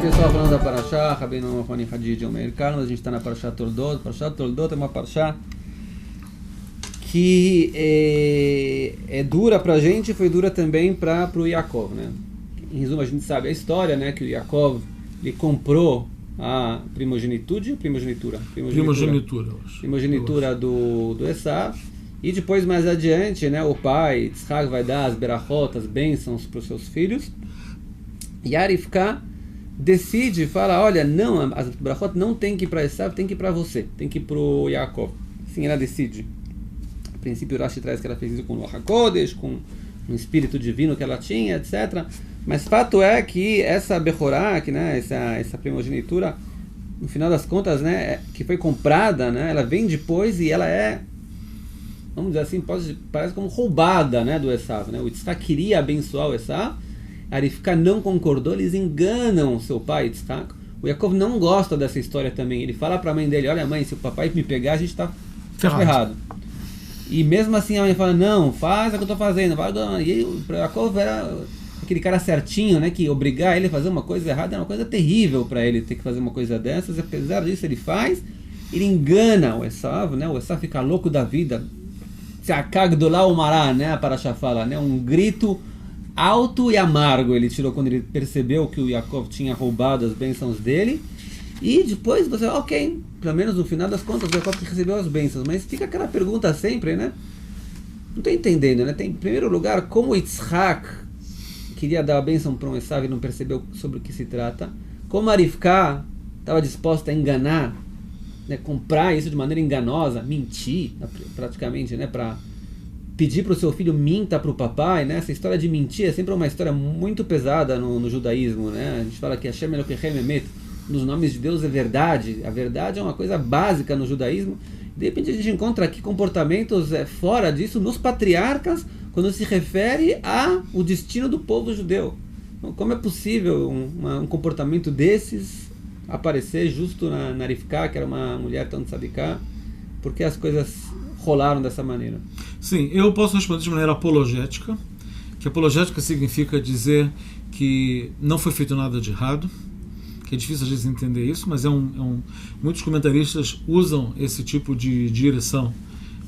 pessoal, falando da Parashá, Rabbeinu Roni Hadid Omer Karno, a gente está na Parashá Toldot. Parashá Toldot é uma Parashá que é dura para a gente, foi dura também para o Yaakov, né? Em resumo, a gente sabe a história, né? Que o Yaakov, ele comprou a primogenitura do Esav, e depois, mais adiante, né? O pai, Yitzhak, vai dar as berachot, as bênçãos para os seus filhos, e Rivka decide, fala, olha, não, as berachot não tem que ir para Esav, tem que ir para você, tem que ir para o Yaakov. Assim ela decide. A princípio, o Rashi traz que ela fez isso com o Ruach HaKodesh, com um espírito divino que ela tinha, etc. Mas fato é que essa Bechorá, que, né, essa primogenitura, no final das contas, né, que foi comprada, né, ela vem depois e ela é, vamos dizer assim, parece como roubada, né, do Esav, né? O Yitzhak queria abençoar o Esav, a Rivka não concordou, eles enganam seu pai, Yitzhak. O Yaakov não gosta dessa história também. Ele fala para a mãe dele, olha mãe, se o papai me pegar, a gente está ferrado. E mesmo assim a mãe fala, não, faz o que eu estou fazendo. E o Yaakov era aquele cara certinho, né, que obrigar ele a fazer uma coisa errada é uma coisa terrível para ele ter que fazer uma coisa dessas. Apesar disso ele faz, ele engana o Esav, né? O Esav fica louco da vida. Se akagdolá umará, né, a Parashá fala, né, um grito alto e amargo ele tirou quando ele percebeu que o Yaakov tinha roubado as bênçãos dele. E depois você, ok, pelo menos no final das contas o Yaakov recebeu as bênçãos, mas fica aquela pergunta sempre, né? Não estou entendendo, né? Tem, em primeiro lugar, como Yitzhak queria dar a bênção para um Esav e não percebeu sobre o que se trata, como a Rivka estava disposta a enganar, né, comprar isso de maneira enganosa, mentir praticamente, né, para pedir para o seu filho minta para o papai, né? Essa história de mentir é sempre uma história muito pesada no judaísmo, né? A gente fala que Hashem Elokechem Emet, nos nomes de Deus é verdade. A verdade é uma coisa básica no judaísmo. De repente a gente encontra aqui comportamentos fora disso nos patriarcas, quando se refere ao destino do povo judeu. Então, como é possível um comportamento desses aparecer justo na Rivka, que era uma mulher tão tzadiká? Por que as coisas rolaram dessa maneira? Sim, eu posso responder de maneira apologética, que apologética significa dizer que não foi feito nada de errado, que é difícil às vezes entender isso, mas muitos comentaristas usam esse tipo de direção,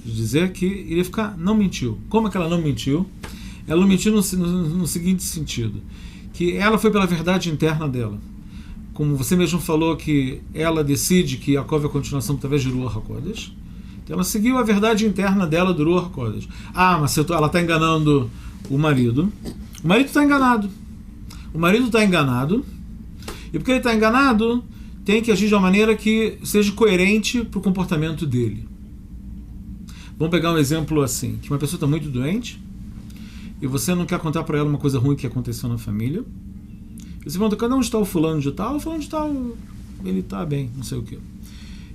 de dizer que Rivka não mentiu. Como é que ela não mentiu? Ela não mentiu no seguinte sentido, que ela foi pela verdade interna dela. Como você mesmo falou, que ela decide que Yaakov é a continuação através de Ruach HaKodesh, então ela seguiu a verdade interna dela do Ruach HaKodesh. Ah, mas ela está enganando o marido. O marido está enganado. O marido está enganado. E porque ele está enganado, tem que agir de uma maneira que seja coerente para o comportamento dele. Vamos pegar um exemplo assim, que uma pessoa está muito doente e você não quer contar para ela uma coisa ruim que aconteceu na família. E você pergunta, cadê onde está o fulano de tal? O fulano de tal, ele está bem, não sei o quê.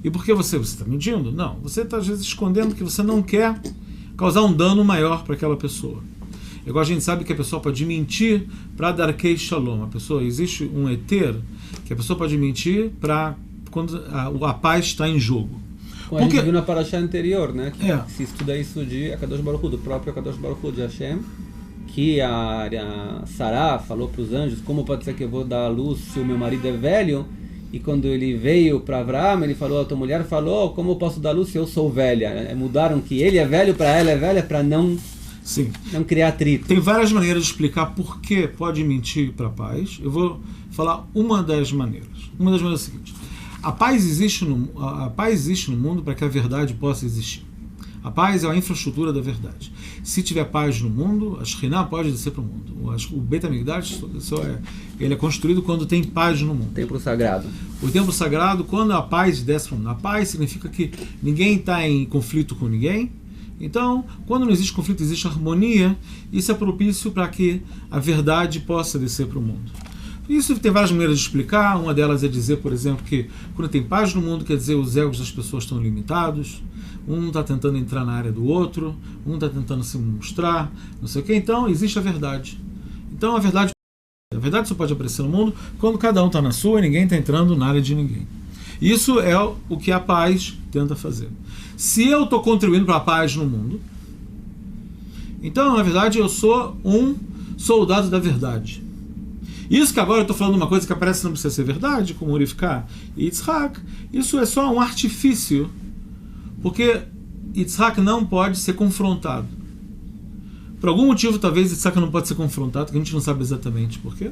E por que você está mentindo? Não, você está às vezes escondendo que você não quer causar um dano maior para aquela pessoa. Igual a gente sabe que a pessoa pode mentir para dar Darkei Shalom. Existe um heter que a pessoa pode mentir para quando a paz está em jogo. Como a gente viu na Parashá anterior, né? Que se estuda isso de Akadosh Baruch Hu, do próprio Akadosh Baruch Hu de Hashem, que a Sará falou para os anjos, como pode ser que eu vou dar à luz se o meu marido é velho? E quando ele veio para Avraham, ele falou, a tua mulher falou, como eu posso dar luz se eu sou velha? Mudaram que ele é velho para ela é velha para não criar atrito. Tem várias maneiras de explicar por que pode mentir para a paz. Eu vou falar uma das maneiras. Uma das maneiras é a seguinte. A paz existe no mundo para que a verdade possa existir. A paz é a infraestrutura da verdade. Se tiver paz no mundo, a Shekhinah pode descer para o mundo. O Beit HaMikdash ele é construído quando tem paz no mundo. Templo sagrado. O templo sagrado, quando a paz desce para o mundo. A paz significa que ninguém está em conflito com ninguém. Então, quando não existe conflito, existe harmonia. Isso é propício para que a verdade possa descer para o mundo. Isso tem várias maneiras de explicar. Uma delas é dizer, por exemplo, que quando tem paz no mundo, quer dizer os egos das pessoas estão limitados. Um está tentando entrar na área do outro, um está tentando se mostrar, não sei o que. Então, existe a verdade. Então, a verdade só pode aparecer no mundo quando cada um está na sua e ninguém está entrando na área de ninguém. Isso é o que a paz tenta fazer. Se eu estou contribuindo para a paz no mundo, então, na verdade, eu sou um soldado da verdade. Isso que agora eu estou falando uma coisa que parece que não precisa ser verdade, como Rivka e Yitzhak, isso é só um artifício, porque Yitzhak não pode ser confrontado. Por algum motivo, talvez Yitzhak não pode ser confrontado, que a gente não sabe exatamente por quê.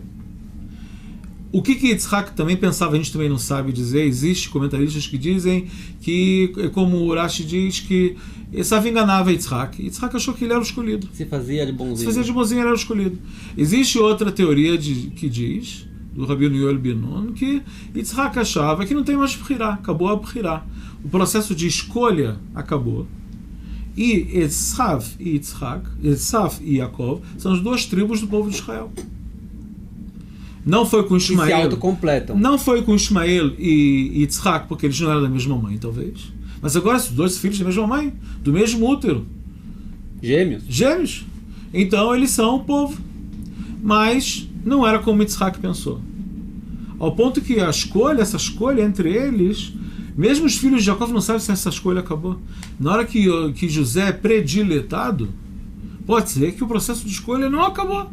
O que Yitzhak também pensava, a gente também não sabe dizer. Existem comentaristas que dizem que, como o Rashi diz, que Esav enganava Yitzhak. Yitzhak achou que ele era o escolhido. Se fazia de bonzinho. Se fazia de bonzinho, ele era o escolhido. Existe outra teoria que diz, do Rabino Yoel Ben-Nun, que Yitzhak achava que não tem mais Bechirá, acabou a Bechirá. O processo de escolha acabou. E Esav e Yitzhak, Esav e Yaakov, são as duas tribos do povo de Israel. Não foi com Ismael. Que se autocompletam. Não foi com Ismael e Yitzhak, porque eles não eram da mesma mãe, talvez. Mas agora são dois filhos da mesma mãe, do mesmo útero. Gêmeos. Gêmeos. Então eles são o povo. Mas não era como Yitzhak pensou. Ao ponto que essa escolha entre eles, mesmo os filhos de Jacó não sabem se essa escolha acabou. Na hora que José é prediletado, pode ser que o processo de escolha não acabou.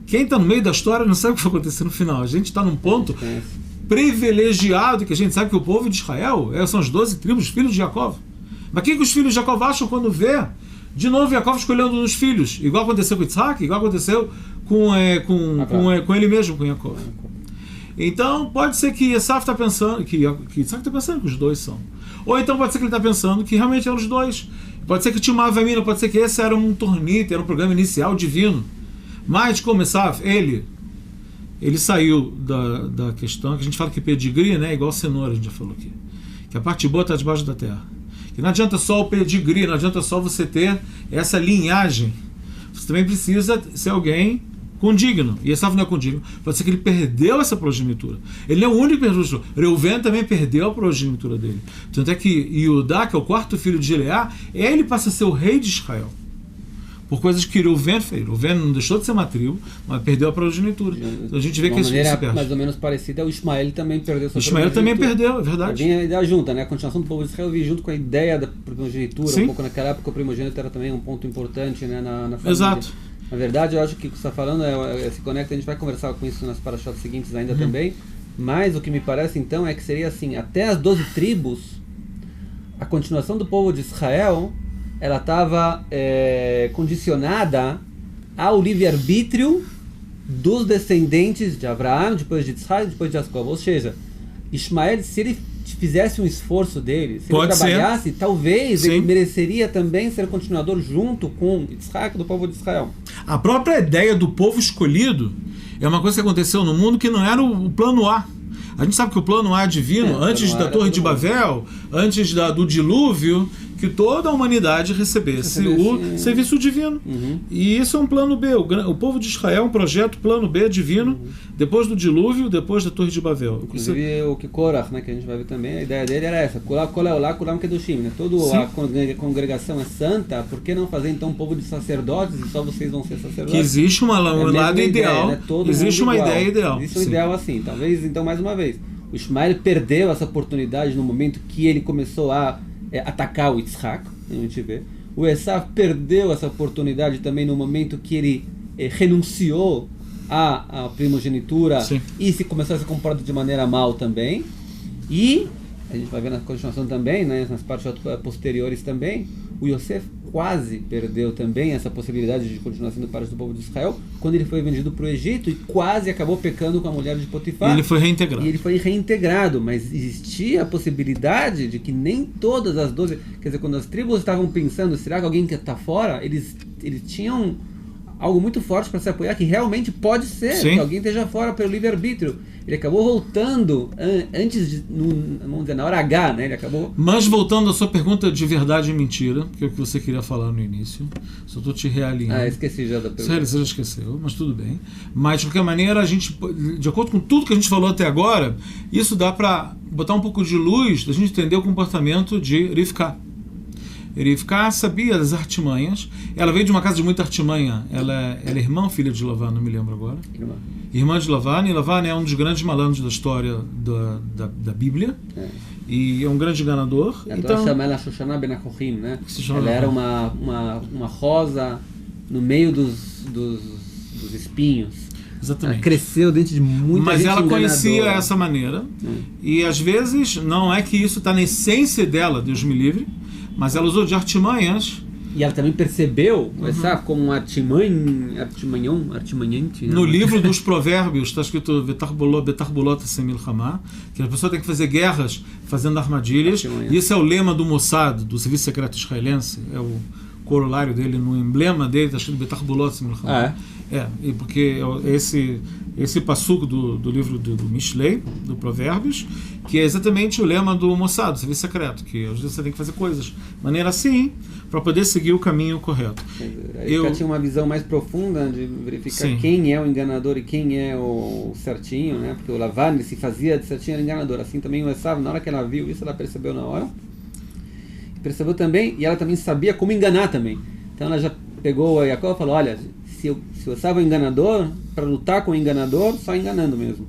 Quem está no meio da história não sabe o que vai acontecer no final. A gente está num ponto privilegiado que a gente sabe que o povo de Israel são as 12 tribos, os filhos de Jacó. Mas o que os filhos de Jacó acham quando vê de novo Jacó escolhendo os filhos? Igual aconteceu com Yitzhak, igual aconteceu com ele mesmo, com Jacó. Então pode ser que Esav está pensando, que Yitzhak está pensando que os dois são. Ou então pode ser que ele está pensando que realmente eram os dois. Pode ser que tinha uma avemina, pode ser que esse era um tornito, era um programa inicial divino. Mas como Esav, ele saiu da questão que a gente fala que pedigree, né, igual cenoura, a gente já falou aqui, que a parte boa está debaixo da terra, que não adianta só o pedigree, não adianta só você ter essa linhagem, você também precisa ser alguém condigno, e Esav não é condigno, pode ser que ele perdeu essa progenitura, ele não é o único que perdeu, Reuven também perdeu a progenitura dele, tanto é que Yudá, que é o quarto filho de Gileá, ele passa a ser o rei de Israel, por coisas que Reuven fez. Reuven não deixou de ser uma tribo, mas perdeu a progenitura. Então a gente vê que isso se perde. Mais ou menos parecida, o Ismael também perdeu sua Ismael também perdeu, é verdade. Vem a ideia junta, né? A continuação do povo de Israel veio junto com a ideia da primogenitura. Sim. Um pouco naquela época o primogênito era também um ponto importante, né, na família. Exato. Na verdade, eu acho que o que você está falando se conecta, a gente vai conversar com isso nas parashots seguintes ainda também, mas o que me parece então é que seria assim, até as 12 tribos, a continuação do povo de Israel ela estava condicionada ao livre-arbítrio dos descendentes de Abraão, depois de Yitzhak, depois de Jacó. Ou seja, Ismael, se ele fizesse um esforço dele, se ele trabalhasse, talvez ele mereceria também ser continuador junto com Yitzhak do povo de Israel. A própria ideia do povo escolhido é uma coisa que aconteceu no mundo que não era o plano A. A gente sabe que o plano A divino, antes da Torre de Babel, antes do dilúvio, que toda a humanidade recebesse o serviço divino. E isso é um plano B. O povo de Israel é um projeto plano B divino, depois do dilúvio, depois da Torre de Babel. Inclusive o que Korach, né, que a gente vai ver também, a ideia dele era essa, Kulam Kedushim, né? Toda a congregação é santa, por que não fazer então um povo de sacerdotes e só vocês vão ser sacerdotes? Que existe um lado ideal, né? existe uma ideia ideal. Existe um ideal assim, talvez então mais uma vez, o Ismael perdeu essa oportunidade no momento que ele começou a atacar o Yitzhak, a gente vê. O Esav perdeu essa oportunidade também no momento que ele renunciou à primogenitura e se começou a se comportar de maneira mal também. E a gente vai ver na continuação também, né, nas partes posteriores também, o Yosef quase perdeu também essa possibilidade de continuar sendo parte do povo de Israel quando ele foi vendido para o Egito e quase acabou pecando com a mulher de Potifar. E ele foi reintegrado. E ele foi reintegrado, mas existia a possibilidade de que nem todas as 12... Quer dizer, quando as tribos estavam pensando, será que alguém que está fora, eles tinham algo muito forte para se apoiar, que realmente pode ser que alguém esteja fora pelo livre-arbítrio. Ele acabou voltando antes vamos dizer, na hora H, né? Ele acabou... Mas voltando à sua pergunta de verdade e mentira, que é o que você queria falar no início, só estou te realinhando. Esqueci já da pergunta. Você já esqueceu, mas tudo bem. Mas, de qualquer maneira, a gente, de acordo com tudo que a gente falou até agora, isso dá para botar um pouco de luz, da gente entender o comportamento de Rivka. Rivka sabia das artimanhas. Ela veio de uma casa de muita artimanha. Ela é irmã ou filha de Lavan, não me lembro agora. Irmã de Lavan. E Lavan é um dos grandes malandros da história da Bíblia. E é um grande enganador. Então chama ela Shoshana Ben Achochim, né? Ela era uma rosa no meio dos espinhos. Exatamente. Ela cresceu dentro de muita Mas gente ela conhecia enganadora. essa maneira. E às vezes não é que isso está na essência dela, Deus me livre, mas ela usou de artimanhas. E ela também percebeu, sabe, como um artimanhante. No livro dos Provérbios está escrito Betarbulot Semilhamá, que a pessoa tem que fazer guerras fazendo armadilhas. E esse é o lema do Mossad, do Serviço Secreto Israelense. É o corolário dele, no emblema dele está escrito Betarbulot Semilhamá. E porque esse passuco do livro do Mishlei, do Provérbios, que é exatamente o lema do Mossad, do Serviço Secreto, que às vezes você tem que fazer coisas de maneira assim, para poder seguir o caminho correto. Eu tinha uma visão mais profunda de verificar quem é o enganador e quem é o certinho, né? Porque o Lavan, ele se fazia de certinho, era enganador. Assim também o Esav, na hora que ela viu isso, ela percebeu na hora. Percebeu também, e ela também sabia como enganar também. Então ela já pegou a Jacob e falou, olha, se o Esav é um enganador, para lutar com o enganador, só enganando mesmo.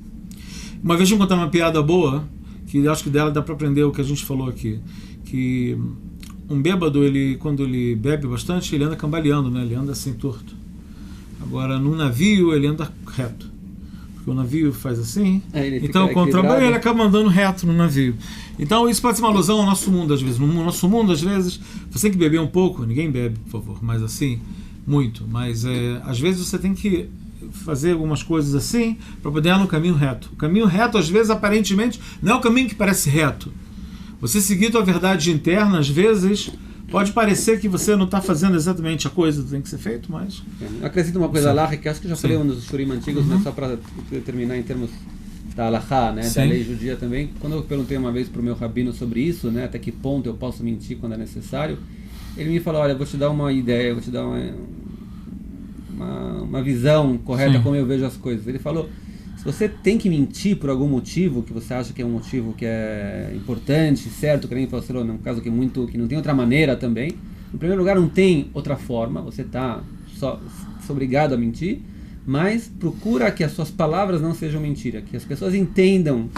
Uma vez eu vou contar uma piada boa, que eu acho que dela dá para aprender o que a gente falou aqui, que um bêbado, quando ele bebe bastante, ele anda cambaleando, né? Ele anda assim torto. Agora, num navio, ele anda reto. Porque o navio faz assim, então o contrabando ele acaba andando reto no navio. Então isso pode ser uma alusão ao nosso mundo, às vezes. No nosso mundo, às vezes, você tem que beber um pouco, ninguém bebe, por favor, mas assim, muito. Mas às vezes você tem que fazer algumas coisas assim para poder andar no caminho reto. O caminho reto, às vezes, aparentemente, não é o caminho que parece reto. Você seguir tua verdade interna, às vezes, pode parecer que você não está fazendo exatamente a coisa que tem que ser feito, mas... Eu acrescento uma coisa lá, que acho que já falei um dos shurim antigos, mas só para terminar em termos da halachá, né, da lei judia também. Quando eu perguntei uma vez para o meu rabino sobre isso, né, até que ponto eu posso mentir quando é necessário, ele me falou, olha, eu vou te dar uma ideia, eu vou te dar uma visão correta como eu vejo as coisas. Ele falou, se você tem que mentir por algum motivo, que você acha que é um motivo que é importante, certo, que nem você falou, num caso que não tem outra maneira também, no primeiro lugar não tem outra forma, você está só obrigado a mentir, mas procura que as suas palavras não sejam mentira, que as pessoas entendam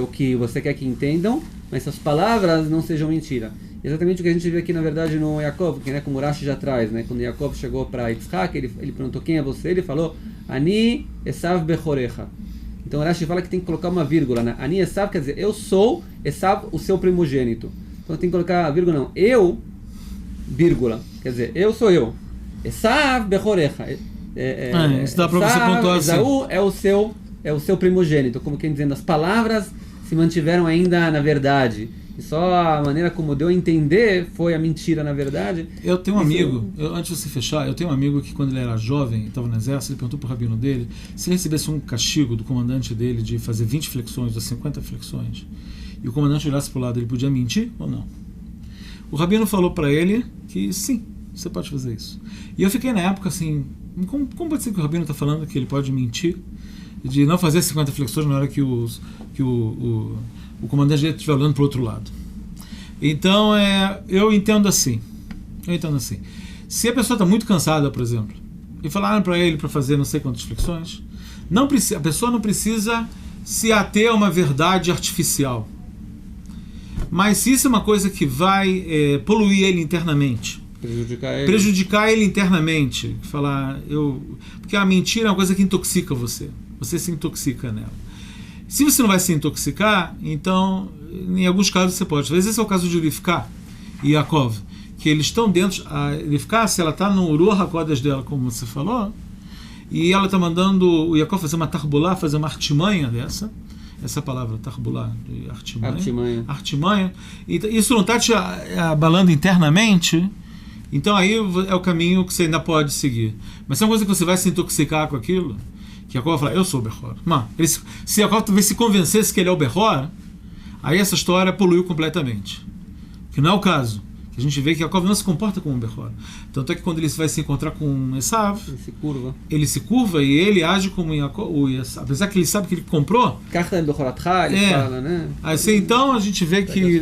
o que você quer que entendam, mas suas palavras não sejam mentira. Exatamente o que a gente vê aqui, na verdade, no Yaakov, que, né, como o Rashi já traz, né, quando Yaakov chegou para Yitzhak, ele perguntou quem é você, ele falou, Ani Esav Bechorecha. Então o Rashi fala que tem que colocar uma vírgula, né? Ani Esav quer dizer, eu sou Esav, o seu primogênito. Então tem que colocar a vírgula, não, eu, vírgula, quer dizer, eu sou eu. Esav Bechorecha. Isso dá para você pontuar assim. Esaú é o seu primogênito, como quem dizendo, as palavras se mantiveram ainda na verdade. E só a maneira como deu a entender foi a mentira, na verdade. Eu tenho um amigo, antes de você fechar, eu tenho um amigo que quando ele era jovem, estava no exército, ele perguntou para o rabino dele se ele recebesse um castigo do comandante dele de fazer 20 flexões ou 50 flexões, e o comandante olhasse para o lado, ele podia mentir ou não? O rabino falou para ele que sim, você pode fazer isso. E eu fiquei na época assim, como pode ser que o rabino está falando que ele pode mentir, de não fazer 50 flexões na hora que o comandante estiver olhando para o outro lado? Então, eu entendo assim. Se a pessoa está muito cansada, por exemplo, e falaram para ele para fazer não sei quantas flexões, a pessoa não precisa se ater a uma verdade artificial. Mas se isso é uma coisa que vai poluir ele internamente, prejudicar ele internamente, porque a mentira é uma coisa que intoxica você se intoxica nela. Se você não vai se intoxicar, então, em alguns casos você pode. Às vezes esse é o caso de Rivka e Yaakov, que eles estão dentro. A Rivka, se ela está no Ruach HaKodesh dela, como você falou, e ela está mandando o Yaakov fazer uma tarbulá, fazer uma artimanha dessa. Essa palavra, tarbulá, de artimanha. E isso não está te abalando internamente, então aí é o caminho que você ainda pode seguir. Mas se é uma coisa que você vai se intoxicar com aquilo, que Yaakov vai falar, eu sou o Behor. Se Yaakov talvez se convencesse que ele é o Behor, aí essa história poluiu completamente. Que não é o caso. Que a gente vê que Yaakov não se comporta como um Behor. Tanto é que quando ele vai se encontrar com Esav, ele se curva e ele age como Yaakov, apesar que ele sabe que ele comprou. Ele fala, né? Assim, então a gente vê que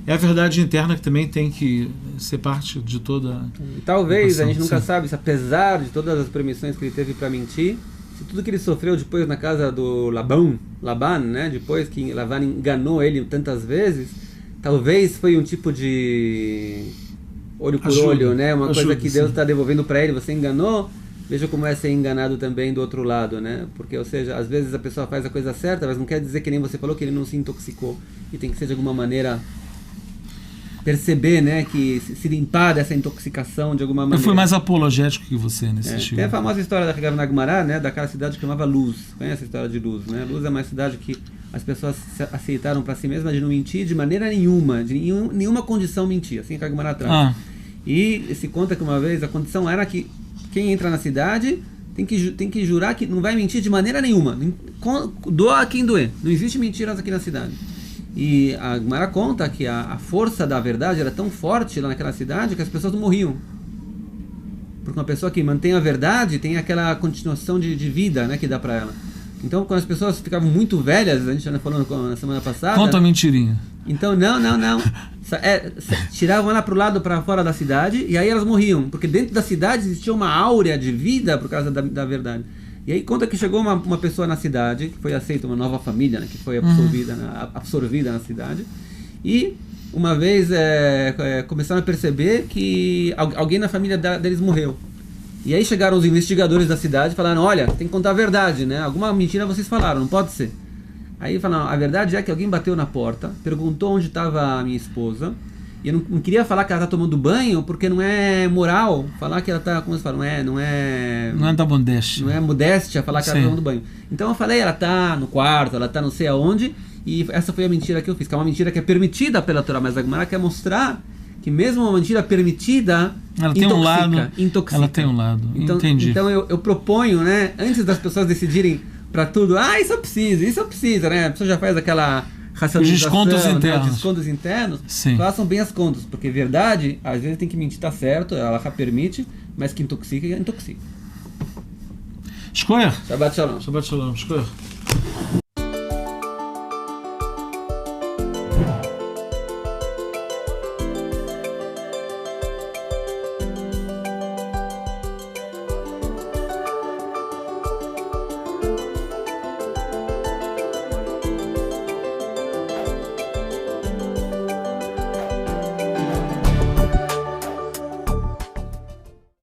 é a verdade interna que também tem que ser parte de toda. E talvez a gente nunca sabe se, apesar de todas as permissões que ele teve para mentir, se tudo que ele sofreu depois na casa do Laban, né? Depois que Laban enganou ele tantas vezes, talvez foi um tipo de olho por olho, né? Uma coisa que Deus está devolvendo para ele. Você enganou, veja como é ser enganado também do outro lado, né? Porque, ou seja, às vezes a pessoa faz a coisa certa, mas não quer dizer que nem você falou que ele não se intoxicou. E tem que ser de alguma maneira perceber, né, que se limpar dessa intoxicação de alguma maneira. Eu fui mais apologético que você nesse estilo. Tem a famosa história da Hagav Nagmará, né, daquela cidade que chamava Luz. Conhece a história de Luz, né? Luz é uma cidade que as pessoas aceitaram para si mesmas de não mentir de maneira nenhuma, de nenhuma condição mentir, assim que a Nagmará traz. E se conta que uma vez a condição era que quem entra na cidade tem que jurar que não vai mentir de maneira nenhuma, doa a quem doer. Não existe mentiras aqui na cidade. E a Gemara conta que a força da verdade era tão forte lá naquela cidade que as pessoas não morriam. Porque uma pessoa que mantém a verdade tem aquela continuação de vida, né, que dá para ela. Então, quando as pessoas ficavam muito velhas, a gente já falou na semana passada... Conta a mentirinha. Então, não. Tiravam ela para o lado, para fora da cidade, e aí elas morriam. Porque dentro da cidade existia uma áurea de vida por causa da verdade. E aí conta que chegou uma pessoa na cidade, que foi aceita, uma nova família, né, que foi absorvida na cidade. E uma vez começaram a perceber que alguém na família deles morreu. E aí chegaram os investigadores da cidade e falaram, olha, tem que contar a verdade, né? Alguma mentira vocês falaram, não pode ser. Aí falaram, a verdade é que alguém bateu na porta, perguntou onde estava a minha esposa, e eu não queria falar que ela está tomando banho, porque não é moral falar que ela está, como você fala, não é da modéstia. Não é modéstia falar que ela está tomando banho. Então eu falei, ela está no quarto, ela está não sei aonde, e essa foi a mentira que eu fiz, que é uma mentira que é permitida pela Torá, mas a Gemara quer mostrar que mesmo uma mentira permitida ela intoxica. Ela tem um lado. Então, entendi. Então eu proponho, né, antes das pessoas decidirem para tudo, isso eu preciso, né? A pessoa já faz aquela racionalização, os descontos internos, façam bem as contas, porque verdade, às vezes tem que mentir, tá certo, ela permite, mas que intoxica. Shkoyer. Shabbat Shalom. Shabbat Shalom. Shkoyer.